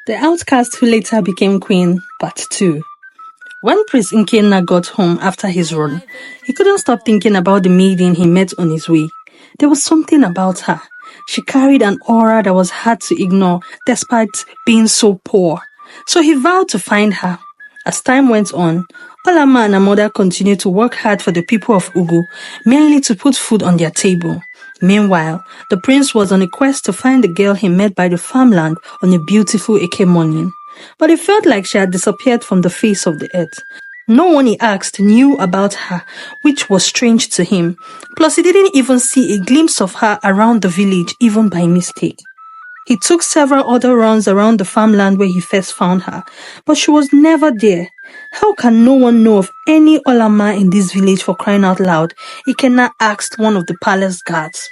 The Outcast who later became Queen, Part 2. When Prince Ikenna got home after his run, he couldn't stop thinking about the maiden he met on his way. There was something about her. She carried an aura that was hard to ignore despite being so poor. So he vowed to find her. As time went on, Olama and her mother continued to work hard for the people of Ugu, mainly to put food on their table. Meanwhile, the prince was on a quest to find the girl he met by the farmland on a beautiful Eke morning. But it felt like she had disappeared from the face of the earth. No one he asked knew about her, which was strange to him. Plus, he didn't even see a glimpse of her around the village, even by mistake. He took several other runs around the farmland where he first found her, but she was never there. How can no one know of any Olama in this village, for crying out loud? Ikenna asked one of the palace guards.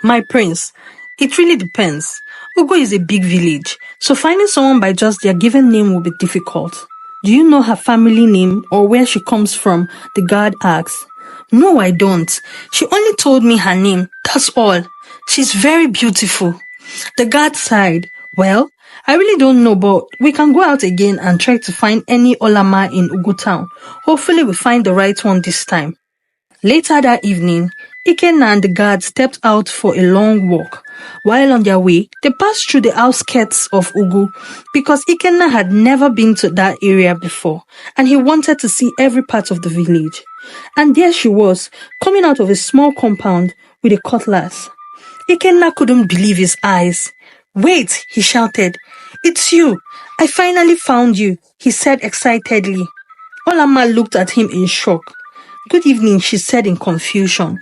My prince, it really depends. Ugo is a big village, so finding someone by just their given name will be difficult. Do you know her family name or where she comes from? The guard asked. No, I don't. She only told me her name, that's all. She's very beautiful. The guard sighed. Well, I really don't know, but we can go out again and try to find any Olama in Ugu town. Hopefully we find the right one this time. Later that evening, Ikenna and the guard stepped out for a long walk. While on their way, they passed through the outskirts of Ugu because Ikenna had never been to that area before and he wanted to see every part of the village. And there she was, coming out of a small compound with a cutlass. Ikenna couldn't believe his eyes. Wait, he shouted. It's you. I finally found you, he said excitedly. Olama looked at him in shock. Good evening, she said in confusion.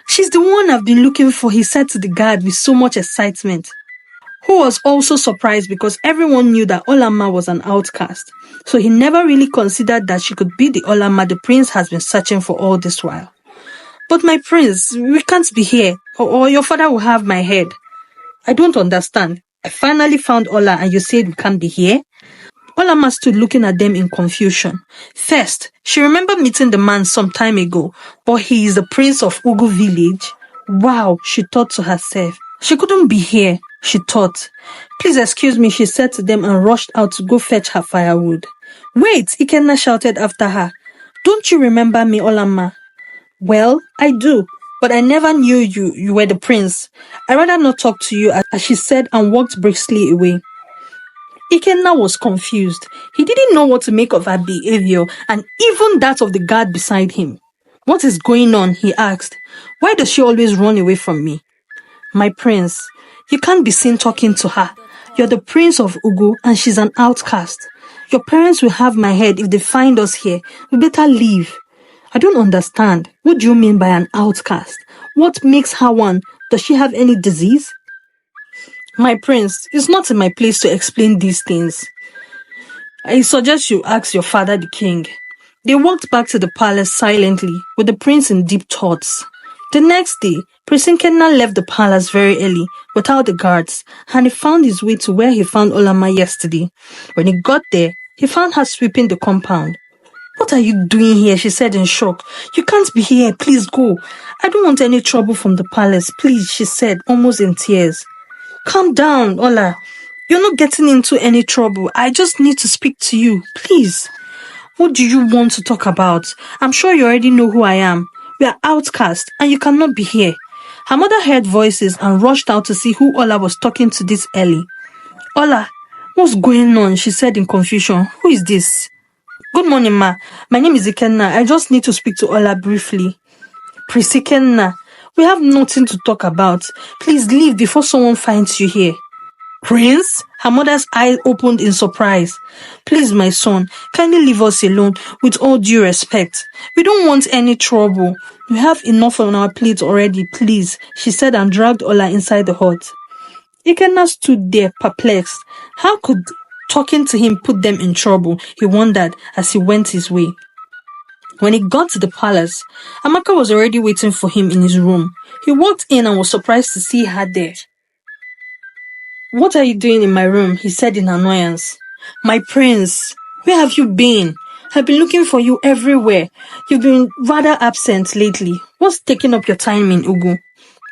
She's the one I've been looking for, he said to the guard with so much excitement, who was also surprised because everyone knew that Olama was an outcast. So he never really considered that she could be the Olama the prince has been searching for all this while. But my prince, we can't be here, or your father will have my head. I don't understand. I finally found Ola and you said we can't be here? Olama stood looking at them in confusion. First, she remembered meeting the man some time ago, but he is the prince of Ugu village. Wow, she thought to herself. She couldn't be here, she thought. Please excuse me, she said to them and rushed out to go fetch her firewood. Wait, Ikenna shouted after her. Don't you remember me, Olama? Well, I do, but I never knew you were the prince. I'd rather not talk to you, as she said and walked briskly away. Ikenna was confused. He didn't know what to make of her behavior and even that of the guard beside him. What is going on? He asked. Why does she always run away from me? My prince, you can't be seen talking to her. You're the prince of Ugu and she's an outcast. Your parents will have my head if they find us here. We better leave. I don't understand. What do you mean by an outcast? What makes her one? Does she have any disease? My prince, it's not in my place to explain these things. I suggest you ask your father, the king. They walked back to the palace silently, with the prince in deep thoughts. The next day, Prince Ikenna left the palace very early, without the guards, and he found his way to where he found Olama yesterday. When he got there, he found her sweeping the compound. What are you doing here? She said in shock. You can't be here. Please go. I don't want any trouble from the palace. Please, she said, almost in tears. Calm down, Ola. You're not getting into any trouble. I just need to speak to you. Please. What do you want to talk about? I'm sure you already know who I am. We are outcast and you cannot be here. Her mother heard voices and rushed out to see who Ola was talking to this early. Ola, what's going on? She said in confusion. Who is this? Good morning, ma. My name is Ikenna. I just need to speak to Ola briefly. Prince Ikenna, we have nothing to talk about. Please leave before someone finds you here. Prince? Her mother's eyes opened in surprise. Please, my son, kindly leave us alone with all due respect. We don't want any trouble. We have enough on our plate already, please, she said and dragged Ola inside the hut. Ikenna stood there perplexed. How could talking to him put them in trouble? He wondered as he went his way. When he got to the palace, Amaka was already waiting for him in his room. He walked in and was surprised to see her there. What are you doing in my room? He said in annoyance. My prince, where have you been? I've been looking for you everywhere. You've been rather absent lately. What's taking up your time in Ugu?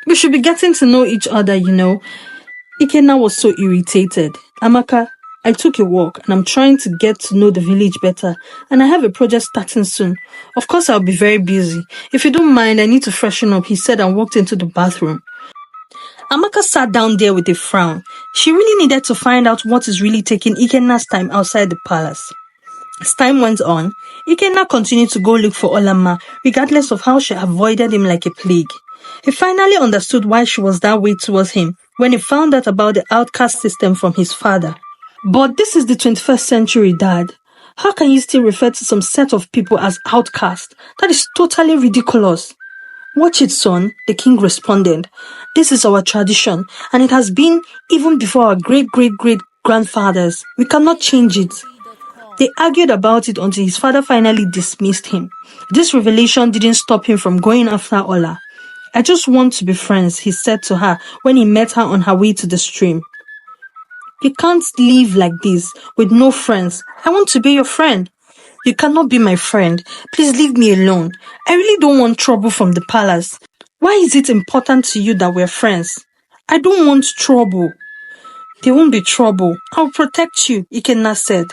We should be getting to know each other, you know. Ikenna was so irritated. Amaka, I took a walk and I'm trying to get to know the village better, and I have a project starting soon. Of course, I'll be very busy. If you don't mind, I need to freshen up, he said and walked into the bathroom. Amaka sat down there with a frown. She really needed to find out what is really taking Ikenna's time outside the palace. As time went on, Ikenna continued to go look for Olamma, regardless of how she avoided him like a plague. He finally understood why she was that way towards him when he found out about the outcast system from his father. But this is the 21st century, Dad. How can you still refer to some set of people as outcasts? That is totally ridiculous. Watch it, son, the king responded. This is our tradition, and it has been even before our great-great-great-grandfathers. We cannot change it. They argued about it until his father finally dismissed him. This revelation didn't stop him from going after Ola. I just want to be friends, he said to her when he met her on her way to the stream. You can't live like this, with no friends. I want to be your friend. You cannot be my friend. Please leave me alone. I really don't want trouble from the palace. Why is it important to you that we're friends? I don't want trouble. There won't be trouble. I'll protect you, Ikenna said.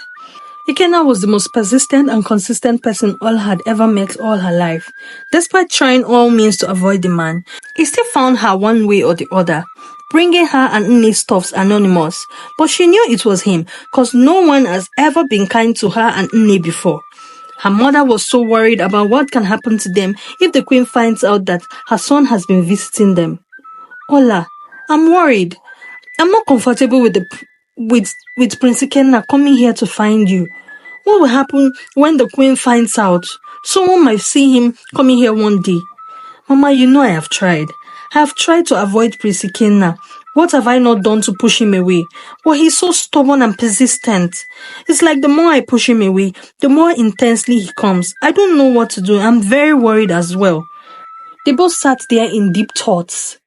Ikenna was the most persistent and consistent person Ola had ever met all her life. Despite trying all means to avoid the man, he still found her one way or the other, bringing her and Nne stuffs anonymous. But she knew it was him, cause no one has ever been kind to her and Nne before. Her mother was so worried about what can happen to them if the queen finds out that her son has been visiting them. Ola, I'm worried. I'm not comfortable with Prince Ikenna coming here to find you. What will happen when the queen finds out? Someone might see him coming here one day. Mama, you know I have tried. I have tried to avoid Prince Ikenna. What have I not done to push him away? But he's so stubborn and persistent. It's like the more I push him away, the more intensely he comes. I don't know what to do. I'm very worried as well. They both sat there in deep thoughts.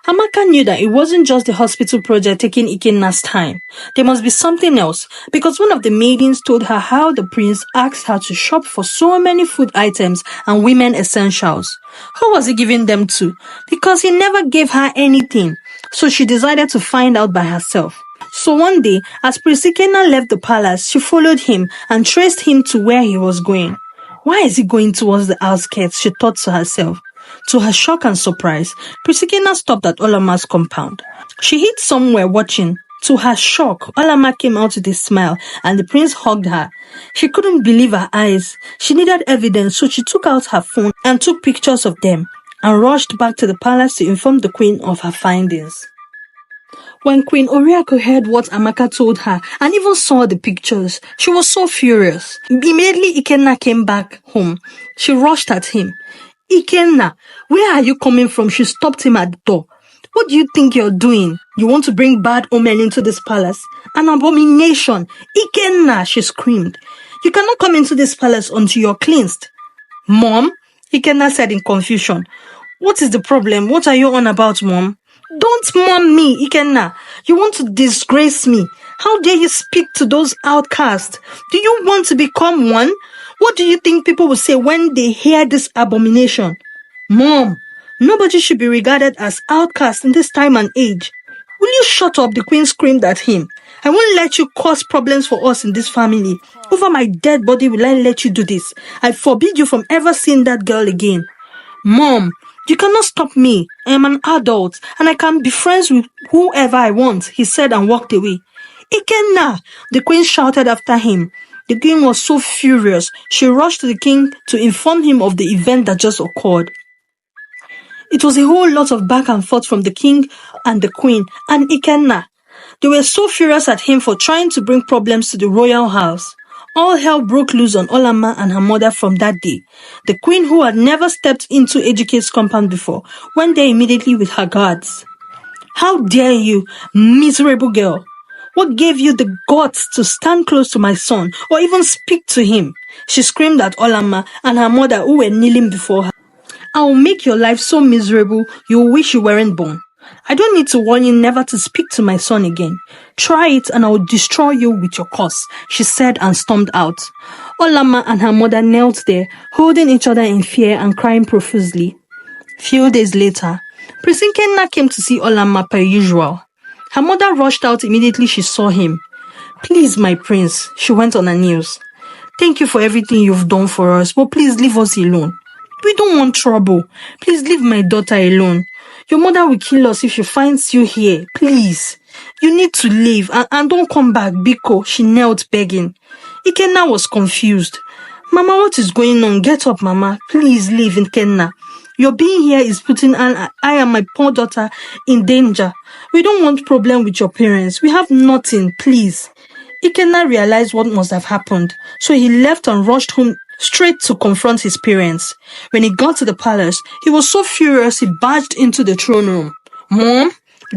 Amaka knew that it wasn't just the hospital project taking Ikenna's time. There must be something else, because one of the maidens told her how the prince asked her to shop for so many food items and women essentials. Who was he giving them to? Because he never gave her anything. So she decided to find out by herself. So one day, as Prince Ikenna left the palace, she followed him and traced him to where he was going. Why is he going towards the outskirts? She thought to herself. To her shock and surprise, Prince Ikenna stopped at Olamma's compound. She hid somewhere watching. To her shock, Olamma came out with a smile and the prince hugged her. She couldn't believe her eyes. She needed evidence, so she took out her phone and took pictures of them and rushed back to the palace to inform the queen of her findings. When Queen Oriako heard what Amaka told her and even saw the pictures, she was so furious. Immediately Ikenna came back home. She rushed at him. Ikenna, where are you coming from? She stopped him at the door. What do you think you're doing? You want to bring bad omen into this palace? An abomination. Ikenna, she screamed. You cannot come into this palace until you're cleansed. Mom, Ikenna said in confusion. What is the problem? What are you on about, Mom? Don't mom me, Ikenna. You want to disgrace me. How dare you speak to those outcasts? Do you want to become one? What do you think people will say when they hear this abomination? Mom, nobody should be regarded as outcast in this time and age. Will you shut up? The queen screamed at him. I won't let you cause problems for us in this family. Over my dead body will I let you do this. I forbid you from ever seeing that girl again. Mom, you cannot stop me. I am an adult and I can be friends with whoever I want, he said and walked away. Ikenna, the queen shouted after him. The queen was so furious, she rushed to the king to inform him of the event that just occurred. It was a whole lot of back and forth from the king and the queen and Ikenna. They were so furious at him for trying to bring problems to the royal house. All hell broke loose on Olamma and her mother from that day. The queen, who had never stepped into Ejike's compound before, went there immediately with her guards. How dare you, miserable girl! What gave you the guts to stand close to my son or even speak to him? She screamed at Olamma and her mother, who were kneeling before her. I will make your life so miserable you will wish you weren't born. I don't need to warn you never to speak to my son again. Try it and I will destroy you with your curse, she said and stormed out. Olamma and her mother knelt there, holding each other in fear and crying profusely. Few days later, Prince Ikenna came to see Olamma per usual. Her mother rushed out immediately she saw him. Please, my prince, she went on her knees. Thank you for everything you've done for us, but please leave us alone. We don't want trouble. Please leave my daughter alone. Your mother will kill us if she finds you here. Please. You need to leave and don't come back, Biko. She knelt begging. Ikenna was confused. Mama, what is going on? Get up, Mama. Please leave, Ikenna. Your being here is putting I and my poor daughter in danger. We don't want problem with your parents. We have nothing, please. Ikenna realized what must have happened, so he left and rushed home straight to confront his parents. When he got to the palace, he was so furious he barged into the throne room. Mom?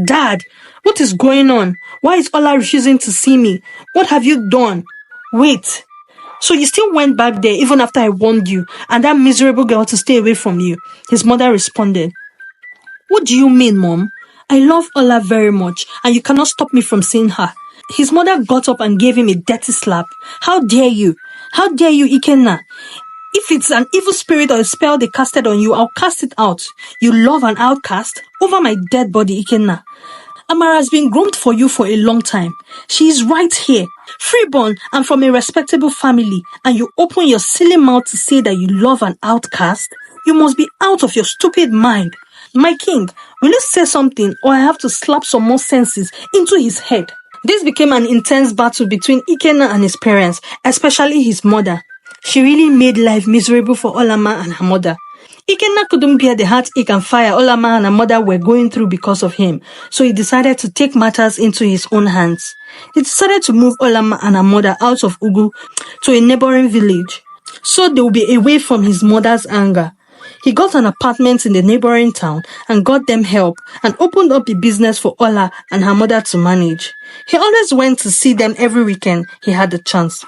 Dad? What is going on? Why is Ola refusing to see me? What have you done? Wait. So you still went back there even after I warned you and that miserable girl to stay away from you? His mother responded. What do you mean, Mom? I love Ola very much and you cannot stop me from seeing her. His mother got up and gave him a dirty slap. How dare you? How dare you, Ikenna? If it's an evil spirit or a spell they casted on you, I'll cast it out. You love an outcast over my dead body, Ikenna. Amara has been groomed for you for a long time. She is right here, freeborn and from a respectable family, and you open your silly mouth to say that you love an outcast? You must be out of your stupid mind. My king, will you say something or I have to slap some more senses into his head? This became an intense battle between Ikenna and his parents, especially his mother. She really made life miserable for Olama and her mother. Ikenna couldn't bear the heartache and fire Olama and her mother were going through because of him, so he decided to take matters into his own hands. He decided to move Olama and her mother out of Ugu to a neighboring village, so they would be away from his mother's anger. He got an apartment in the neighboring town and got them help and opened up a business for Ola and her mother to manage. He always went to see them every weekend he had the chance.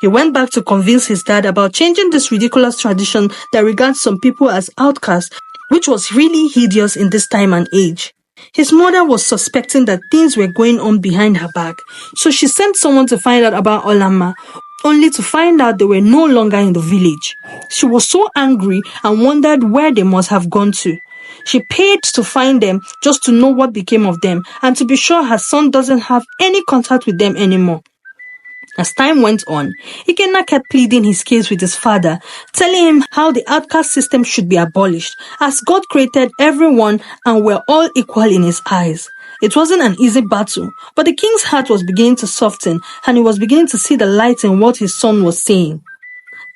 He went back to convince his dad about changing this ridiculous tradition that regards some people as outcasts, which was really hideous in this time and age. His mother was suspecting that things were going on behind her back, so she sent someone to find out about Olama, only to find out they were no longer in the village. She was so angry and wondered where they must have gone to. She paid to find them just to know what became of them and to be sure her son doesn't have any contact with them anymore. As time went on, Ikenna kept pleading his case with his father, telling him how the outcast system should be abolished, as God created everyone and we're all equal in his eyes. It wasn't an easy battle, but the king's heart was beginning to soften and he was beginning to see the light in what his son was saying.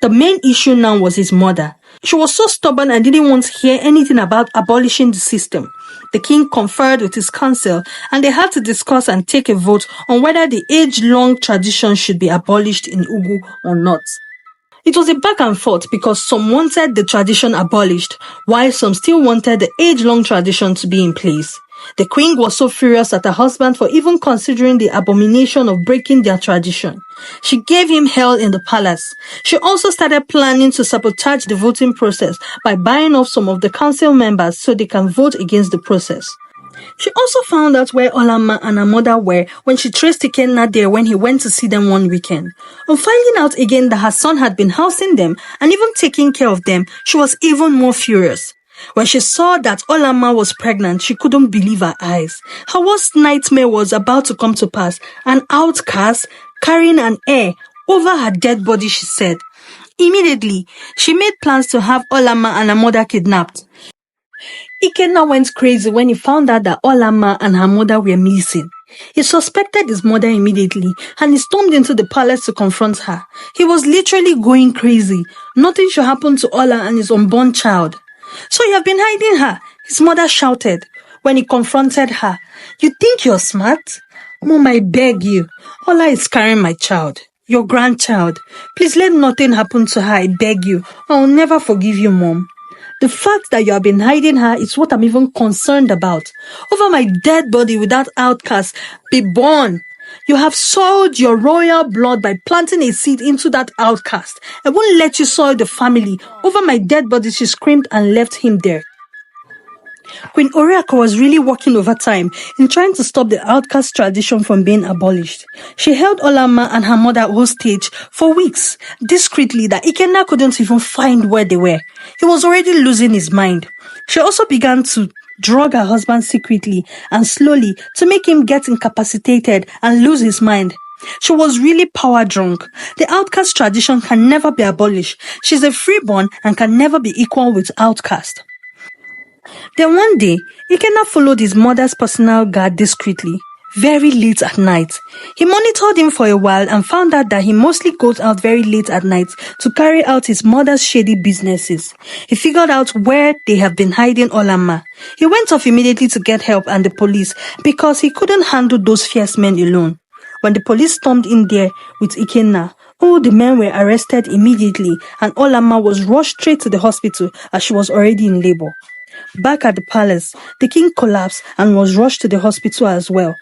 The main issue now was his mother. She was so stubborn and didn't want to hear anything about abolishing the system. The king conferred with his council and they had to discuss and take a vote on whether the age-long tradition should be abolished in Ugu or not. It was a back and forth because some wanted the tradition abolished, while some still wanted the age-long tradition to be in place. The queen was so furious at her husband for even considering the abomination of breaking their tradition. She gave him hell in the palace. She also started planning to sabotage the voting process by buying off some of the council members so they can vote against the process. She also found out where Olama and her mother were when she traced Ikenna there when he went to see them one weekend. On finding out again that her son had been housing them and even taking care of them, she was even more furious. When she saw that Olama was pregnant, she couldn't believe her eyes. Her worst nightmare was about to come to pass. An outcast carrying an heir over her dead body, she said. Immediately, she made plans to have Olama and her mother kidnapped. Ikenna went crazy when he found out that Olama and her mother were missing. He suspected his mother immediately and he stormed into the palace to confront her. He was literally going crazy. Nothing should happen to Ola and his unborn child. So you have been hiding her, his mother shouted when he confronted her. You think you're smart? Mom, I beg you. Ola is carrying my child, your grandchild. Please let nothing happen to her, I beg you. I'll never forgive you, Mom. The fact that you have been hiding her is what I'm even concerned about. Over my dead body without outcast, be born. You have soiled your royal blood by planting a seed into that outcast. I won't let you soil the family. Over my dead body, she screamed and left him there. Queen Oriako was really working overtime in trying to stop the outcast tradition from being abolished. She held Olama and her mother hostage for weeks, discreetly that Ikenna couldn't even find where they were. He was already losing his mind. She also began to drug her husband secretly and slowly to make him get incapacitated and lose his mind. She was really power drunk. The outcast tradition can never be abolished. She's a freeborn and can never be equal with outcast. Then one day, Ikenna followed his mother's personal guard discreetly, very late at night. He monitored him for a while and found out that he mostly goes out very late at night to carry out his mother's shady businesses. He figured out where they have been hiding Olamma. He went off immediately to get help and the police because he couldn't handle those fierce men alone. When the police stormed in there with Ikenna, all the men were arrested immediately and Olamma was rushed straight to the hospital as she was already in labor. Back at the palace, the king collapsed and was rushed to the hospital as well.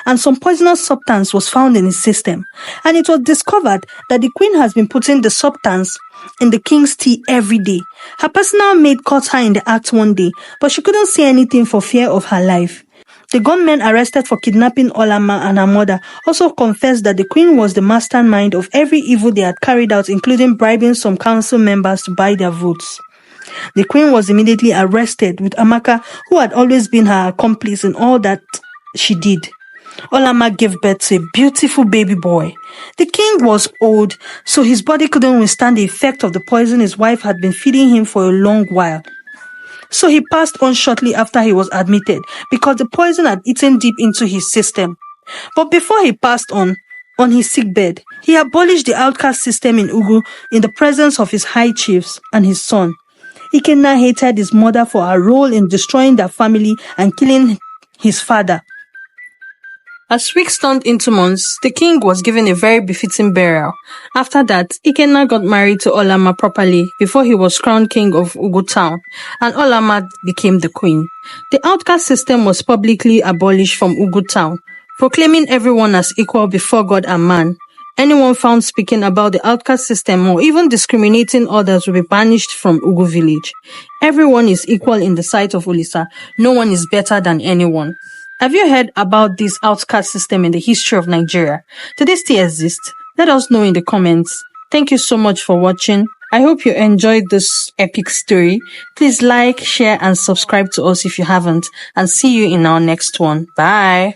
And some poisonous substance was found in his system. And it was discovered that the queen has been putting the substance in the king's tea every day. Her personal maid caught her in the act one day, but she couldn't say anything for fear of her life. The gunmen arrested for kidnapping Olamma and her mother also confessed that the queen was the mastermind of every evil they had carried out, including bribing some council members to buy their votes. The queen was immediately arrested with Amaka, who had always been her accomplice in all that she did. Olamma gave birth to a beautiful baby boy. The king was old, so his body couldn't withstand the effect of the poison his wife had been feeding him for a long while. So he passed on shortly after he was admitted because the poison had eaten deep into his system. But before he passed on his sickbed, he abolished the outcast system in Ugu in the presence of his high chiefs and his son. Ikenna hated his mother for her role in destroying their family and killing his father. As weeks turned into months, the king was given a very befitting burial. After that, Ikenna got married to Olamma properly before he was crowned king of Ugu town, and Olamma became the queen. The outcast system was publicly abolished from Ugu town, proclaiming everyone as equal before God and man. Anyone found speaking about the outcast system or even discriminating others will be banished from Ugu village. Everyone is equal in the sight of Olisa. No one is better than anyone. Have you heard about this outcast system in the history of Nigeria? Do they still exist? Let us know in the comments. Thank you so much for watching. I hope you enjoyed this epic story. Please like, share, and subscribe to us if you haven't. And see you in our next one. Bye.